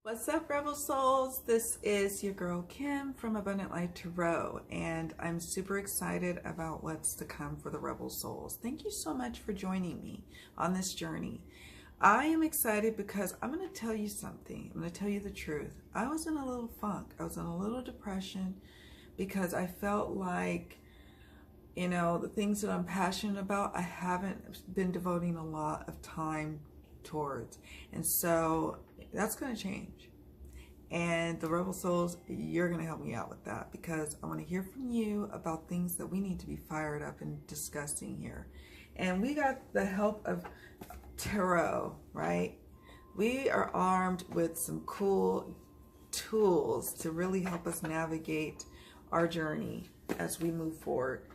What's up, Rebel Souls? This is your girl Kim from Abundant Life Tarot, and I'm super excited about what's to come for the Rebel Souls. Thank you so much for joining me on this journey. I am excited because I'm going to tell you something. I'm going to tell you the truth. I was in a little funk. I was in a little depression because I felt like, the things that I'm passionate about, I haven't been devoting a lot of time towards. And so that's going to change. And the Rebel Souls, you're going to help me out with that because I want to hear from you about things that we need to be fired up and discussing here. And we got the help of tarot, right? We are armed with some cool tools to really help us navigate our journey as we move forward.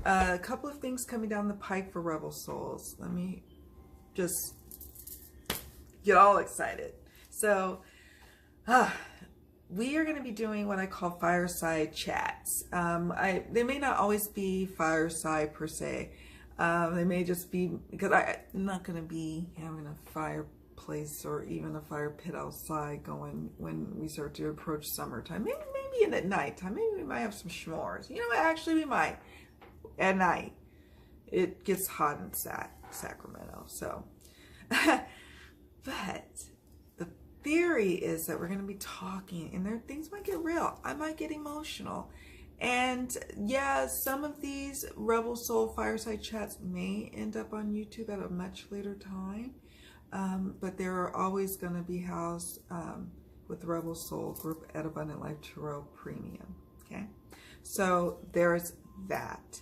A couple of things coming down the pike for Rebel Souls. Let me just get all excited. So, we are going to be doing what I call Fireside Chats. They may not always be fireside per se. They may just be, because I'm not going to be having a fireplace or even a fire pit outside going when we start to approach summertime. Maybe in at nighttime. Maybe we might have some s'mores. You know what? Actually, we might. At night. It gets hot in Sacramento. So, but the theory is that we're going to be talking, and things might get real. I might get emotional. And yeah, some of these Rebel Soul Fireside Chats may end up on YouTube at a much later time. But they're always going to be housed with the Rebel Soul group at Abundant Life Tarot Premium. Okay, so there's that.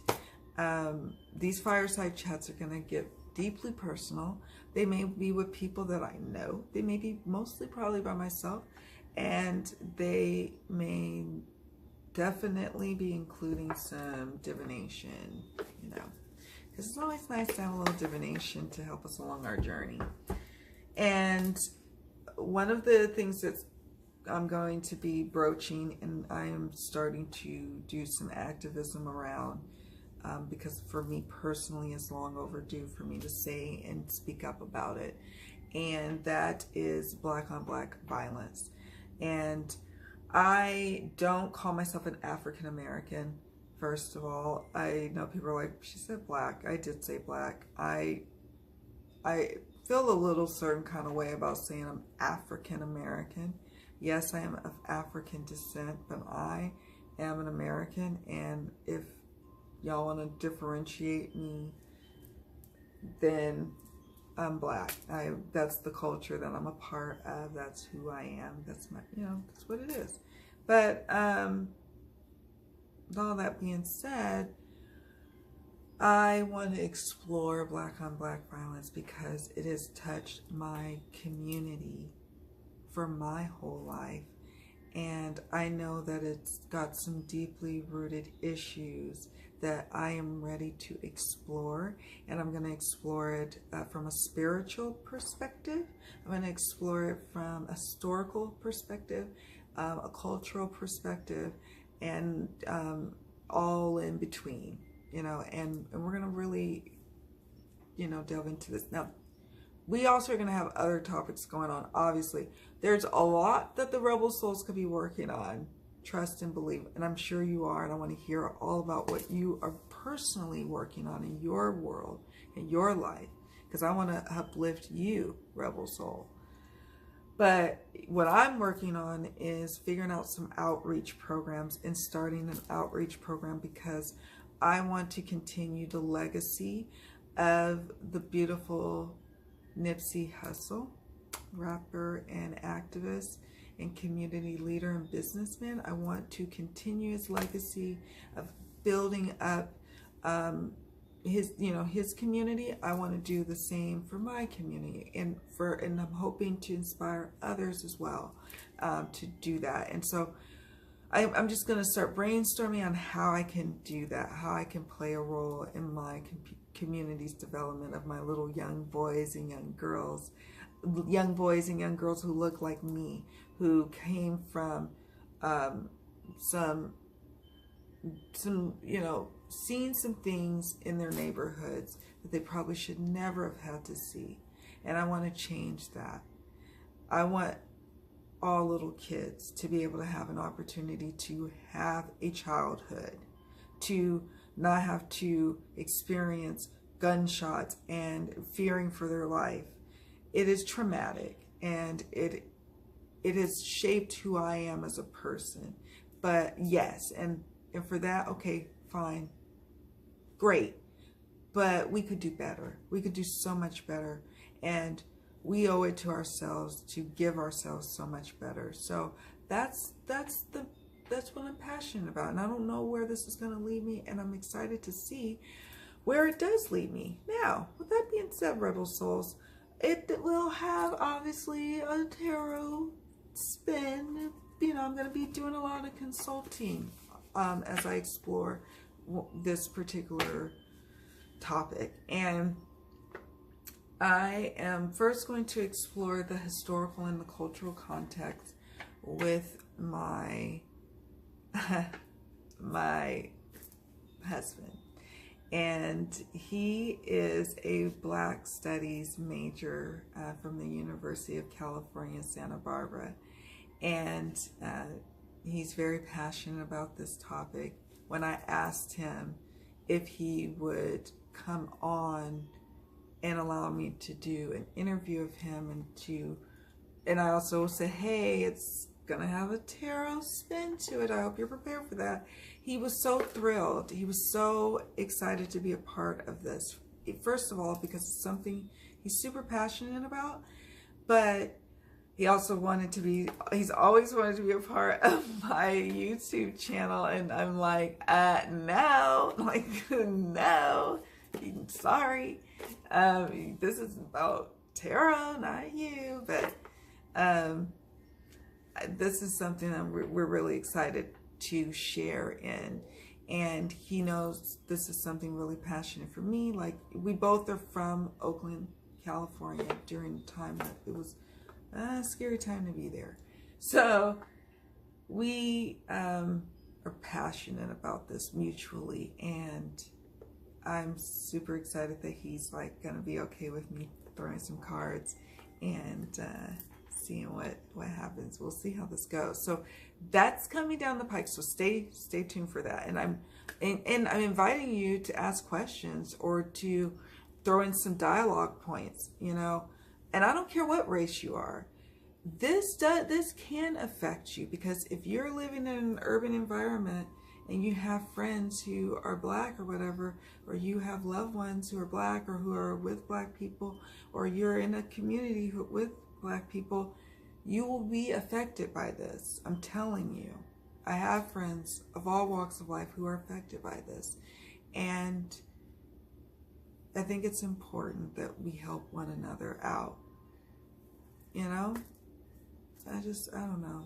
These Fireside Chats are going to get deeply personal. They may be with people that I know. They may be mostly probably by myself. And they may definitely be including some divination, because it's always nice to have a little divination to help us along our journey. And one of the things that I'm going to be broaching, and I am starting to do some activism around, because for me personally, it's long overdue for me to say and speak up about it. And that is Black on Black violence. And I don't call myself an African American. First of all, I know people are like, she said Black. I did say Black. I feel a little certain kind of way about saying I'm African American. Yes, I am of African descent, but I am an American. And if y'all want to differentiate me, then I'm Black. That's the culture that I'm a part of. That's who I am. That's my, that's what it is. But with all that being said, I want to explore Black on Black violence because it has touched my community for my whole life. And I know that it's got some deeply rooted issues that I am ready to explore. And I'm going to explore it from a spiritual perspective. I'm going to explore it from a historical perspective, a cultural perspective, and all in between, and we're going to really, delve into this. Now, we also are going to have other topics going on. Obviously, there's a lot that the Rebel Souls could be working on. Trust and believe. And I'm sure you are. And I want to hear all about what you are personally working on in your world, in your life. Because I want to uplift you, Rebel Soul. But what I'm working on is figuring out some outreach programs and starting an outreach program because I want to continue the legacy of the beautiful Nipsey Hussle, rapper and activist and community leader and businessman. I want to continue his legacy of building up his community. I want to do the same for my community, and I'm hoping to inspire others as well to do that. And so I'm just going to start brainstorming on how I can do that, how I can play a role in my community's development of my little young boys and young girls who look like me, who came from seeing some things in their neighborhoods that they probably should never have had to see. And I want to change that. I want all little kids to be able to have an opportunity to have a childhood, to not have to experience gunshots and fearing for their life. It is traumatic, and it has shaped who I am as a person. But yes, and for that, okay, fine, great. But we could do better. We could do so much better. And we owe it to ourselves to give ourselves so much better. So that's what I'm passionate about. And I don't know where this is going to lead me, and I'm excited to see where it does lead me. Now, with that being said, Rebel Souls, it will have obviously a tarot spin. You know, I'm going to be doing a lot of consulting as I explore this particular topic. And I am first going to explore the historical and the cultural context with my my husband. And he is a Black Studies major from the University of California, Santa Barbara. And he's very passionate about this topic. When I asked him if he would come on and allow me to do an interview of him, and I also said, hey, it's gonna have a tarot spin to it, I hope you're prepared for that. He was so thrilled. He was so excited to be a part of this. First of all, because it's something he's super passionate about, but he also he's always wanted to be a part of my YouTube channel. And I'm like, no, like, no, sorry. This is about tarot, not you. But this is something that we're really excited to share in. And he knows this is something really passionate for me. Like, we both are from Oakland, California, during the time that it was a scary time to be there. So we are passionate about this mutually, and I'm super excited that he's like gonna be okay with me throwing some cards and seeing what happens. We'll see how this goes. So that's coming down the pike. So stay tuned for that. And I'm inviting you to ask questions or to throw in some dialogue points, you know. And I don't care what race you are. This can affect you, because if you're living in an urban environment and you have friends who are Black or whatever, or you have loved ones who are Black or who are with Black people, or you're in a community with Black people, you will be affected by this. I'm telling you. I have friends of all walks of life who are affected by this. And I think it's important that we help one another out. You know? I don't know.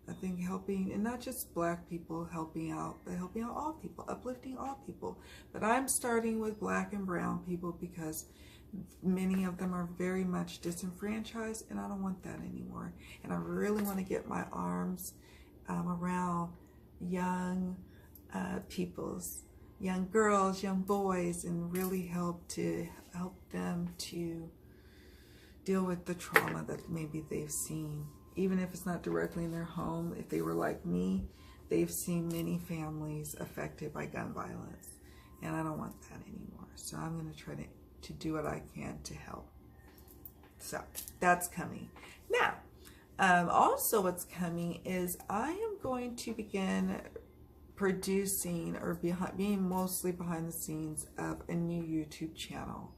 I think helping, and not just Black people helping out, but helping out all people, uplifting all people. But I'm starting with Black and brown people because many of them are very much disenfranchised, and I don't want that anymore. And I really want to get my arms around young peoples, young girls, young boys, and really help them to deal with the trauma that maybe they've seen. Even if it's not directly in their home, if they were like me, they've seen many families affected by gun violence. And I don't want that anymore. So I'm going to try to do what I can to help. So that's coming. Now, also what's coming is I am going to begin producing, or being mostly behind the scenes of a new YouTube channel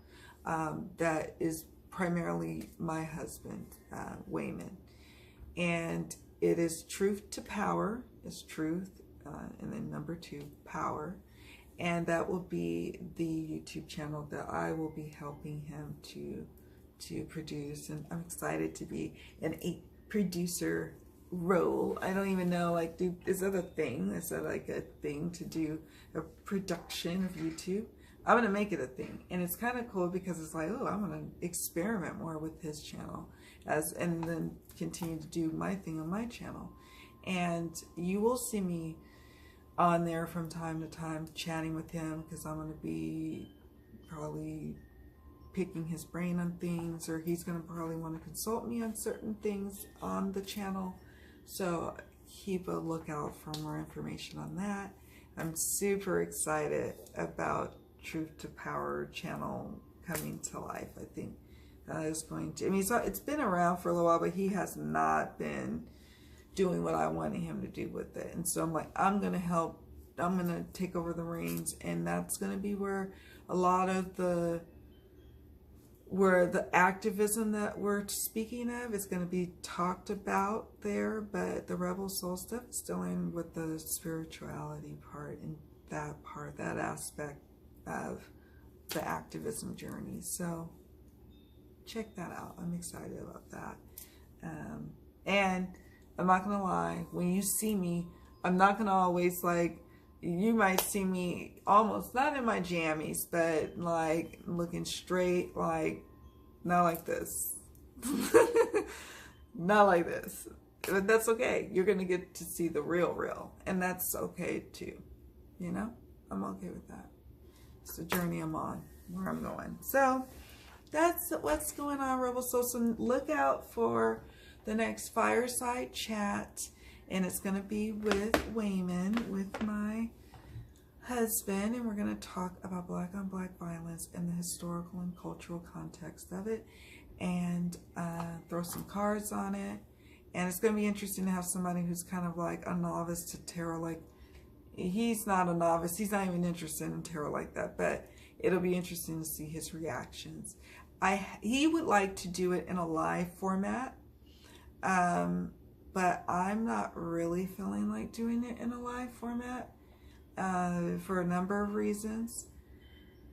that is primarily my husband, Wayman. And it is Truth to Power. It's truth, and then number 2, power. And that will be the YouTube channel that I will be helping him to produce. And I'm excited to be in a producer role. I don't even know, like, is that a thing? Is that like a thing to do a production of YouTube? I'm going to make it a thing. And it's kind of cool because it's like, oh, I'm going to experiment more with his channel and then continue to do my thing on my channel. And you will see me on there from time to time chatting with him, because I'm going to be probably picking his brain on things, or he's going to probably want to consult me on certain things on the channel. So keep a lookout for more information on that. I'm super excited about Truth to Power channel coming to life. I think that is going to, I mean, it's been around for a little while, but he has not been doing what I wanted him to do with it. And so I'm like, I'm going to help, I'm going to take over the reins, and that's going to be where a lot of the activism that we're speaking of is going to be talked about there, but the rebel soul stuff is still in with the spirituality part and that aspect of the activism journey. So check that out. I'm excited about that. And I'm not going to lie, when you see me, I'm not going to always like, you might see me almost not in my jammies, but like looking straight, like not like this. Not like this. But that's okay. You're going to get to see the real. And that's okay too. You know? I'm okay with that. It's the journey I'm on, where I'm going. So that's what's going on, Rebel Soul. So look out for the next Fireside Chat. And it's going to be with Wayman, with my husband, and we're going to talk about Black on Black violence and the historical and cultural context of it, and throw some cards on it. And it's going to be interesting to have somebody who's kind of like a novice to tarot. Like, he's not a novice, he's not even interested in tarot like that, but it'll be interesting to see his reactions. He would like to do it in a live format, but I'm not really feeling like doing it in a live format for a number of reasons.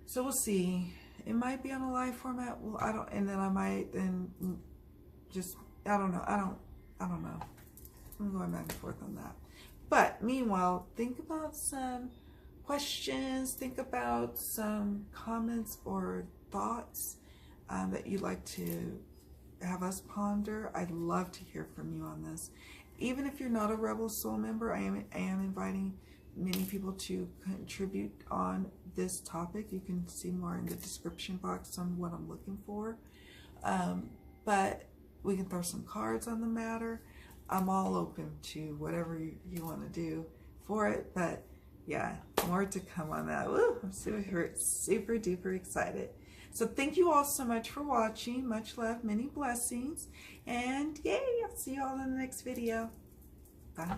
So we'll see. It might be on a live format. Well, I don't, and then I might then just, I don't know. I don't know. I'm going back and forth on that. But meanwhile, think about some questions. Think about some comments or thoughts that you'd like to have us ponder. I'd love to hear from you on this. Even if you're not a Rebel Soul member, I am inviting many people to contribute on this topic. You can see more in the description box on what I'm looking for. But we can throw some cards on the matter. I'm all open to whatever you want to do for it. But yeah, more to come on that. Woo, I'm super duper excited. So thank you all so much for watching. Much love, many blessings. And yay, I'll see you all in the next video. Bye.